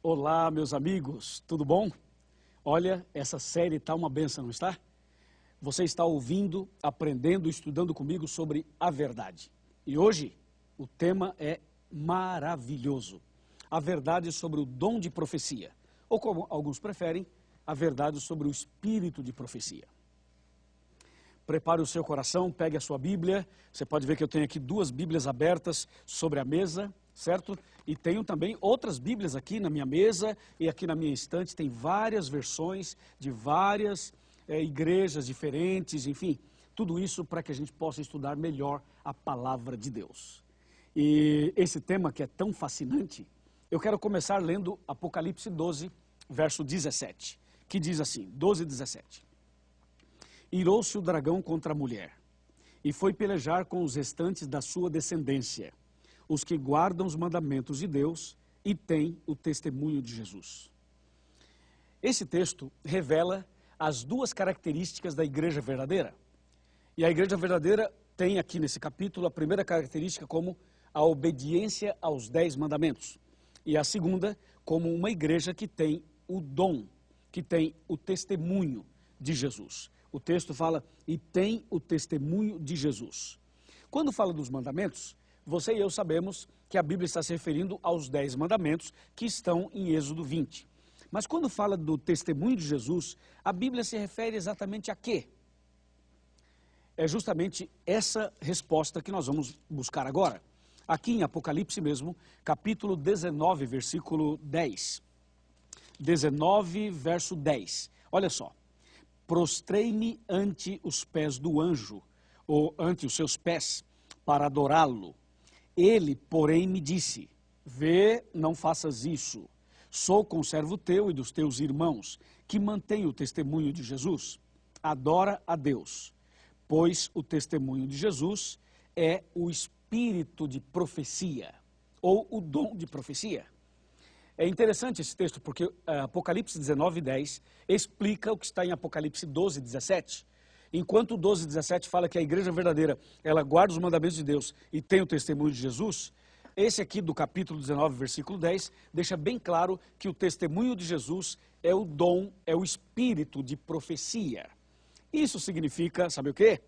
Olá, meus amigos, tudo bom? Olha, essa série está uma benção, não está? Você está ouvindo, aprendendo, estudando comigo sobre a verdade. E hoje o tema é maravilhoso. A verdade sobre o dom de profecia. Ou como alguns preferem, a verdade sobre o espírito de profecia. Prepare o seu coração, pegue a sua Bíblia. Você pode ver que eu tenho aqui 2 Bíblias abertas sobre a mesa, certo? E tenho também outras Bíblias aqui na minha mesa e aqui na minha estante. Tem várias versões de várias igrejas diferentes, enfim. Tudo isso para que a gente possa estudar melhor a palavra de Deus. E esse tema que é tão fascinante, eu quero começar lendo Apocalipse 12, verso 17, que diz assim, 12, 17. Irou-se o dragão contra a mulher, e foi pelejar com os restantes da sua descendência, os que guardam os mandamentos de Deus e têm o testemunho de Jesus. Esse texto revela as 2 características da igreja verdadeira. E a igreja verdadeira tem aqui nesse capítulo a primeira característica como a obediência aos 10 mandamentos. E a segunda como uma igreja que tem o dom, que tem o testemunho de Jesus. O texto fala, e tem o testemunho de Jesus. Quando fala dos mandamentos, você e eu sabemos que a Bíblia está se referindo aos 10 mandamentos que estão em Êxodo 20. Mas quando fala do testemunho de Jesus, a Bíblia se refere exatamente a quê? É justamente essa resposta que nós vamos buscar agora. Aqui em Apocalipse mesmo, capítulo 19, versículo 10. 19, verso 10. Olha só. Prostrei-me ante os pés do anjo, ou ante os seus pés, para adorá-lo. Ele, porém, me disse, vê, não faças isso. Sou conservo teu e dos teus irmãos, que mantém o testemunho de Jesus. Adora a Deus, pois o testemunho de Jesus é o espírito de profecia, ou o dom de profecia. É interessante esse texto porque Apocalipse 19, 10 explica o que está em Apocalipse 12, 17. Enquanto o 12, 17 fala que a igreja verdadeira, ela guarda os mandamentos de Deus e tem o testemunho de Jesus, esse aqui do capítulo 19, versículo 10, deixa bem claro que o testemunho de Jesus é o dom, é o espírito de profecia. Isso significa, sabe o quê?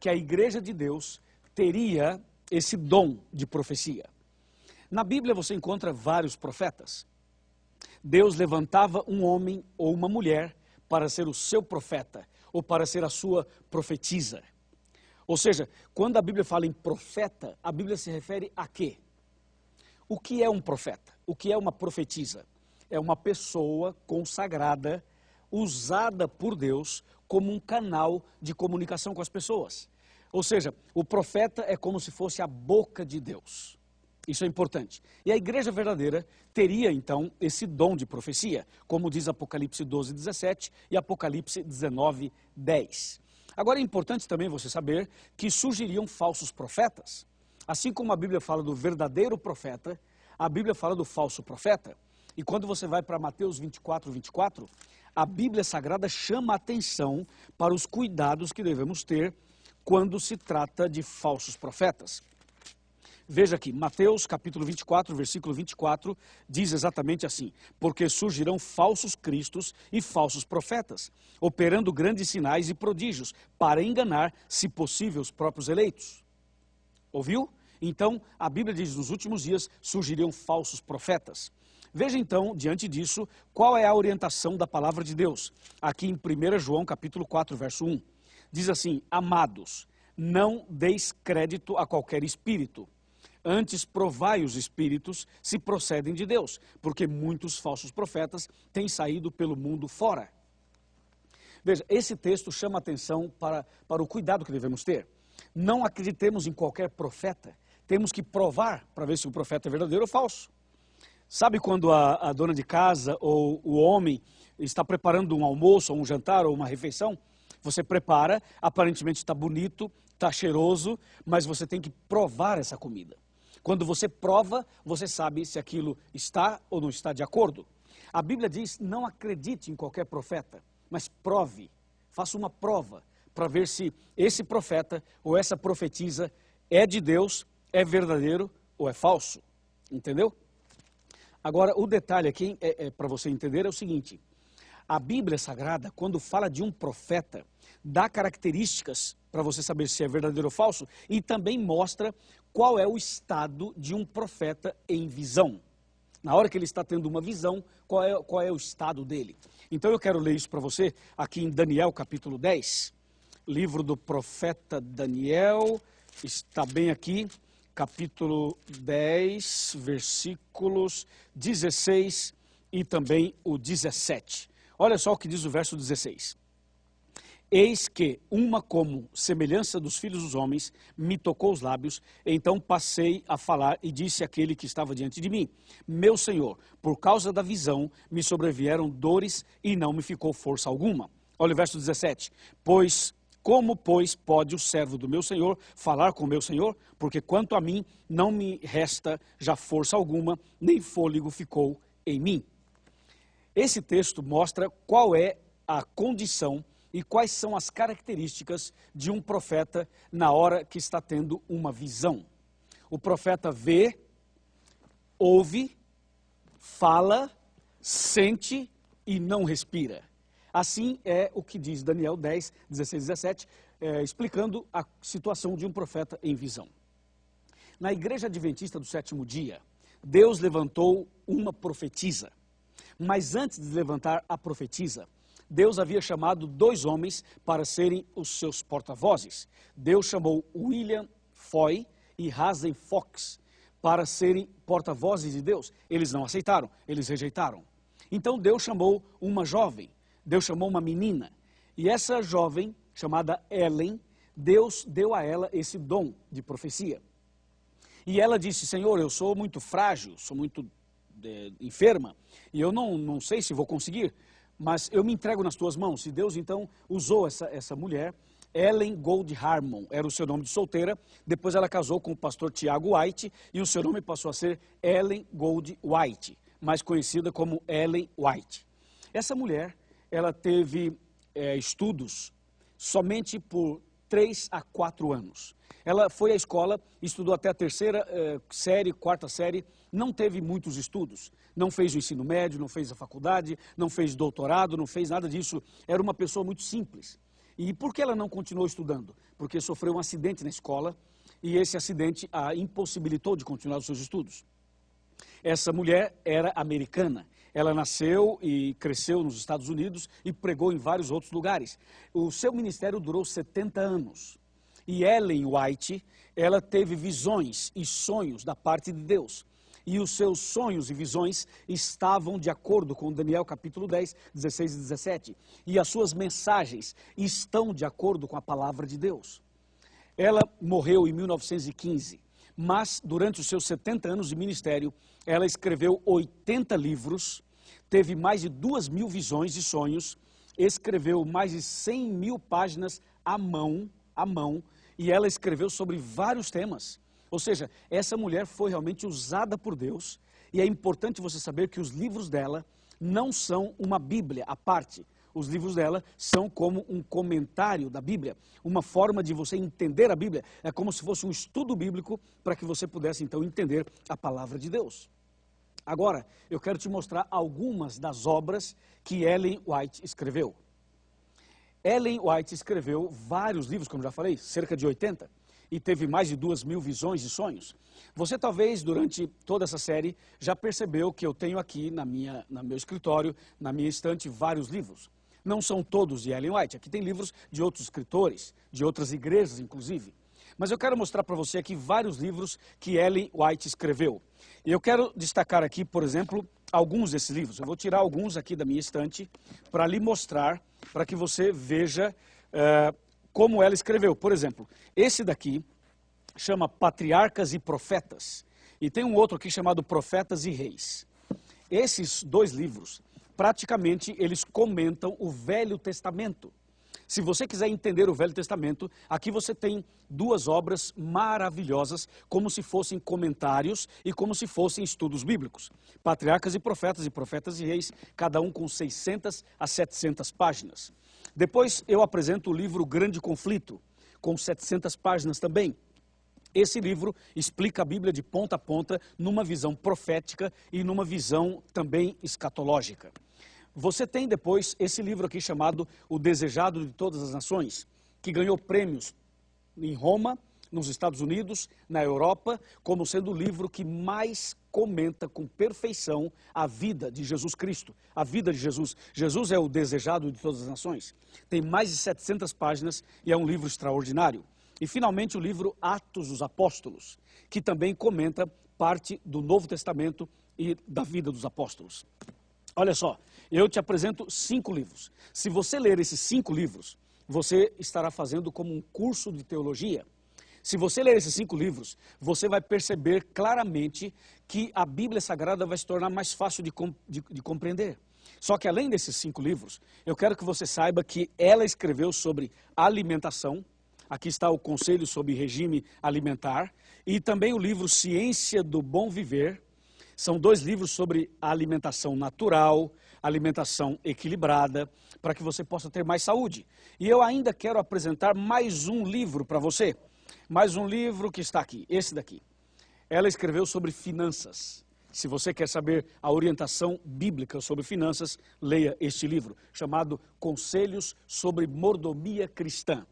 Que a igreja de Deus teria esse dom de profecia. Na Bíblia você encontra vários profetas. Deus levantava um homem ou uma mulher para ser o seu profeta, ou para ser a sua profetisa. Ou seja, quando a Bíblia fala em profeta, a Bíblia se refere a quê? O que é um profeta? O que é uma profetisa? É uma pessoa consagrada, usada por Deus como um canal de comunicação com as pessoas. Ou seja, o profeta é como se fosse a boca de Deus. Isso é importante. E a igreja verdadeira teria, então, esse dom de profecia, como diz Apocalipse 12, 17 e Apocalipse 19, 10. Agora é importante também você saber que surgiriam falsos profetas. Assim como a Bíblia fala do verdadeiro profeta, a Bíblia fala do falso profeta. E quando você vai para Mateus 24, 24, a Bíblia Sagrada chama a atenção para os cuidados que devemos ter quando se trata de falsos profetas. Veja aqui, Mateus capítulo 24, versículo 24, diz exatamente assim, porque surgirão falsos cristos e falsos profetas, operando grandes sinais e prodígios, para enganar, se possível, os próprios eleitos. Ouviu? Então, a Bíblia diz, nos últimos dias surgiriam falsos profetas. Veja então, diante disso, qual é a orientação da palavra de Deus. Aqui em 1 João capítulo 4, verso 1, diz assim, amados, não deis crédito a qualquer espírito, antes provai os espíritos se procedem de Deus, porque muitos falsos profetas têm saído pelo mundo fora. Veja, esse texto chama atenção para o cuidado que devemos ter. Não acreditemos em qualquer profeta, temos que provar para ver se o profeta é verdadeiro ou falso. Sabe quando a dona de casa ou o homem está preparando um almoço, ou um jantar, ou uma refeição? Você prepara, aparentemente está bonito, está cheiroso, mas você tem que provar essa comida. Quando você prova, você sabe se aquilo está ou não está de acordo. A Bíblia diz, não acredite em qualquer profeta, mas prove, faça uma prova para ver se esse profeta ou essa profetisa é de Deus, é verdadeiro ou é falso. Entendeu? Agora, o detalhe aqui, para você entender, é o seguinte. A Bíblia Sagrada, quando fala de um profeta, dá características para você saber se é verdadeiro ou falso e também mostra qual é o estado de um profeta em visão. Na hora que ele está tendo uma visão, qual é o estado dele. Então eu quero ler isso para você aqui em Daniel capítulo 10, livro do profeta Daniel, está bem aqui, capítulo 10, versículos 16 e também o 17. Olha só o que diz o verso 16. Eis que uma como semelhança dos filhos dos homens me tocou os lábios, então passei a falar e disse àquele que estava diante de mim, meu Senhor, por causa da visão me sobrevieram dores e não me ficou força alguma. Olha o verso 17. Como pode o servo do meu Senhor falar com o meu Senhor? Porque quanto a mim não me resta já força alguma, nem fôlego ficou em mim. Esse texto mostra qual é a condição e quais são as características de um profeta na hora que está tendo uma visão. O profeta vê, ouve, fala, sente e não respira. Assim é o que diz Daniel 10, 16 e 17, explicando a situação de um profeta em visão. Na Igreja Adventista do Sétimo Dia, Deus levantou uma profetisa. Mas antes de levantar a profetisa, Deus havia chamado 2 homens para serem os seus porta-vozes. Deus chamou William Foy e Hazen Fox para serem porta-vozes de Deus. Eles não aceitaram, eles rejeitaram. Então Deus chamou uma jovem, Deus chamou uma menina. E essa jovem, chamada Ellen, Deus deu a ela esse dom de profecia. E ela disse, Senhor, eu sou muito frágil, sou muito enferma, e eu não sei se vou conseguir, mas eu me entrego nas tuas mãos. E Deus então usou essa mulher, Ellen Gold Harmon, era o seu nome de solteira, depois ela casou com o pastor Tiago White, e o seu nome passou a ser Ellen Gold White, mais conhecida como Ellen White. Essa mulher, ela teve estudos somente por 3 a 4 anos. Ela foi à escola, estudou até a 3ª série, 4ª série, não teve muitos estudos, não fez o ensino médio, não fez a faculdade, não fez doutorado, não fez nada disso, era uma pessoa muito simples. E por que ela não continuou estudando? Porque sofreu um acidente na escola e esse acidente a impossibilitou de continuar os seus estudos. Essa mulher era americana, ela nasceu e cresceu nos Estados Unidos e pregou em vários outros lugares. O seu ministério durou 70 anos. E Ellen White, ela teve visões e sonhos da parte de Deus. E os seus sonhos e visões estavam de acordo com Daniel capítulo 10, 16 e 17. E as suas mensagens estão de acordo com a palavra de Deus. Ela morreu em 1915, mas durante os seus 70 anos de ministério, ela escreveu 80 livros, teve mais de 2.000 visões e sonhos, escreveu mais de 100.000 páginas à mão, e ela escreveu sobre vários temas. Ou seja, essa mulher foi realmente usada por Deus, e é importante você saber que os livros dela não são uma Bíblia à parte. Os livros dela são como um comentário da Bíblia, uma forma de você entender a Bíblia. É como se fosse um estudo bíblico para que você pudesse então entender a palavra de Deus. Agora, eu quero te mostrar algumas das obras que Ellen White escreveu. Ellen White escreveu vários livros, como já falei, cerca de 80, e teve mais de 2.000 visões e sonhos. Você talvez, durante toda essa série, já percebeu que eu tenho aqui no meu escritório, na minha estante, vários livros. Não são todos de Ellen White, aqui tem livros de outros escritores, de outras igrejas, inclusive. Mas eu quero mostrar para você aqui vários livros que Ellen White escreveu. E eu quero destacar aqui, por exemplo, alguns desses livros. Eu vou tirar alguns aqui da minha estante para lhe mostrar, para que você veja como ela escreveu. Por exemplo, esse daqui chama Patriarcas e Profetas. E tem um outro aqui chamado Profetas e Reis. Esses 2 livros, praticamente, eles comentam o Velho Testamento. Se você quiser entender o Velho Testamento, aqui você tem 2 obras maravilhosas, como se fossem comentários e como se fossem estudos bíblicos. Patriarcas e Profetas e Reis, cada um com 600 a 700 páginas. Depois eu apresento o livro Grande Conflito, com 700 páginas também. Esse livro explica a Bíblia de ponta a ponta, numa visão profética e numa visão também escatológica. Você tem depois esse livro aqui chamado O Desejado de Todas as Nações, que ganhou prêmios em Roma, nos Estados Unidos, na Europa, como sendo o livro que mais comenta com perfeição a vida de Jesus Cristo, a vida de Jesus. Jesus é o desejado de todas as nações. Tem mais de 700 páginas e é um livro extraordinário. E finalmente o livro Atos dos Apóstolos, que também comenta parte do Novo Testamento e da vida dos apóstolos. Olha só, eu te apresento 5 livros. Se você ler esses 5 livros, você estará fazendo como um curso de teologia. Se você ler esses 5 livros, você vai perceber claramente que a Bíblia Sagrada vai se tornar mais fácil de compreender. Só que além desses 5 livros, eu quero que você saiba que ela escreveu sobre alimentação. Aqui está o Conselho sobre Regime Alimentar e também o livro Ciência do Bom Viver. São 2 livros sobre a alimentação natural, alimentação equilibrada, para que você possa ter mais saúde. E eu ainda quero apresentar mais um livro para você. Mais um livro que está aqui, esse daqui. Ela escreveu sobre finanças. Se você quer saber a orientação bíblica sobre finanças, leia este livro, chamado Conselhos sobre Mordomia Cristã.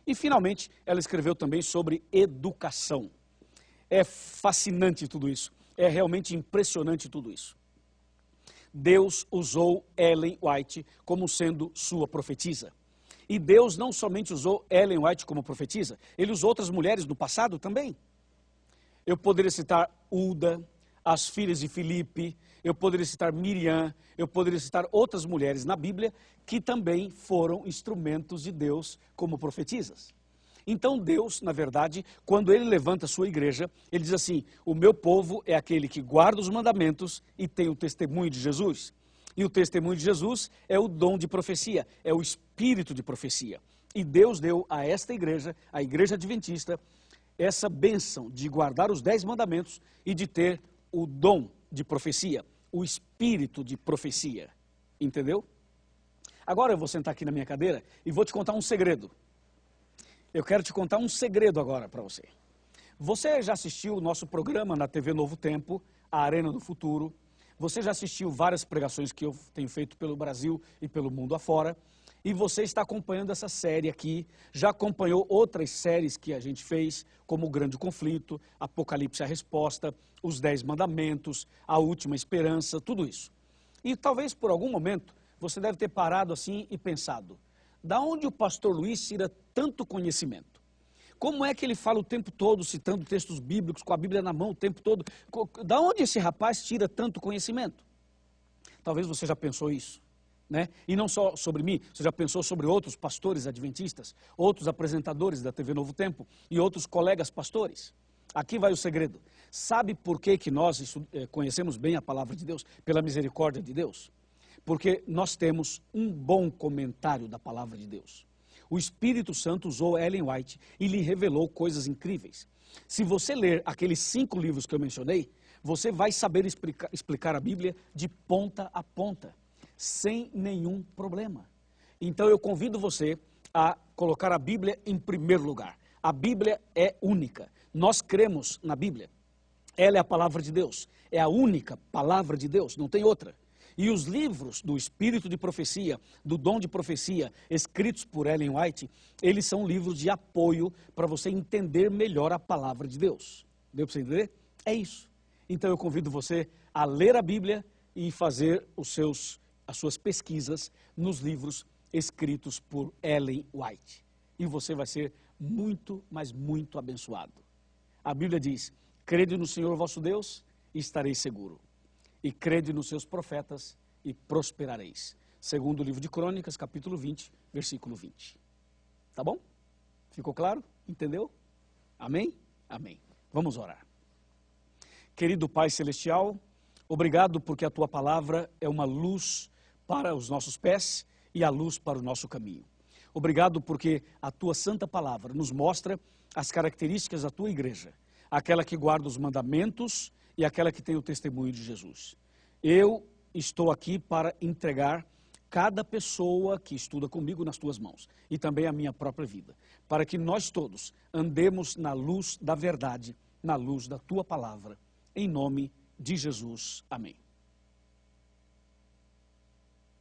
E, finalmente, ela escreveu também sobre educação. É fascinante tudo isso. É realmente impressionante tudo isso. Deus usou Ellen White como sendo sua profetisa. E Deus não somente usou Ellen White como profetisa, Ele usou outras mulheres do passado também. Eu poderia citar Uda, as filhas de Filipe, eu poderia citar Miriam, eu poderia citar outras mulheres na Bíblia que também foram instrumentos de Deus como profetisas. Então Deus, na verdade, quando Ele levanta a sua igreja, Ele diz assim: o meu povo é aquele que guarda os mandamentos e tem o testemunho de Jesus. E o testemunho de Jesus é o dom de profecia, é o espírito de profecia. E Deus deu a esta igreja, a igreja adventista, essa bênção de guardar os 10 mandamentos e de ter o dom de profecia, o espírito de profecia. Entendeu? Agora eu vou sentar aqui na minha cadeira e vou te contar um segredo. Eu quero te contar um segredo agora para você. Você já assistiu o nosso programa na TV Novo Tempo, a Arena do Futuro? Você já assistiu várias pregações que eu tenho feito pelo Brasil e pelo mundo afora? E você está acompanhando essa série aqui, já acompanhou outras séries que a gente fez, como O Grande Conflito, Apocalipse a Resposta, Os 10 Mandamentos, A Última Esperança, tudo isso. E talvez por algum momento você deve ter parado assim e pensado: da onde o pastor Luiz tira tanto conhecimento? Como é que ele fala o tempo todo, citando textos bíblicos, com a Bíblia na mão o tempo todo? Da onde esse rapaz tira tanto conhecimento? Talvez você já pensou isso, né? E não só sobre mim, você já pensou sobre outros pastores adventistas, outros apresentadores da TV Novo Tempo e outros colegas pastores. Aqui vai o segredo. Sabe por que nós conhecemos bem a palavra de Deus? Pela misericórdia de Deus. Porque nós temos um bom comentário da palavra de Deus. O Espírito Santo usou Ellen White e lhe revelou coisas incríveis. Se você ler aqueles 5 livros que eu mencionei, você vai saber explicar a Bíblia de ponta a ponta, sem nenhum problema. Então eu convido você a colocar a Bíblia em primeiro lugar. A Bíblia é única. Nós cremos na Bíblia. Ela é a palavra de Deus. É a única palavra de Deus, não tem outra. E os livros do Espírito de Profecia, do Dom de Profecia, escritos por Ellen White, eles são livros de apoio para você entender melhor a palavra de Deus. Deu para você entender? É isso. Então eu convido você a ler a Bíblia e fazer as suas pesquisas nos livros escritos por Ellen White. E você vai ser muito, mas muito abençoado. A Bíblia diz: crede no Senhor vosso Deus e estareis seguro. E crede nos seus profetas e prosperareis. Segundo o livro de Crônicas, capítulo 20, versículo 20. Tá bom? Ficou claro? Entendeu? Amém? Amém. Vamos orar. Querido Pai Celestial, obrigado porque a Tua palavra é uma luz para os nossos pés e a luz para o nosso caminho. Obrigado porque a Tua santa palavra nos mostra as características da Tua igreja, aquela que guarda os mandamentos e aquela que tem o testemunho de Jesus. Eu estou aqui para entregar cada pessoa que estuda comigo nas tuas mãos e também a minha própria vida, para que nós todos andemos na luz da verdade, na luz da tua palavra. Em nome de Jesus. Amém.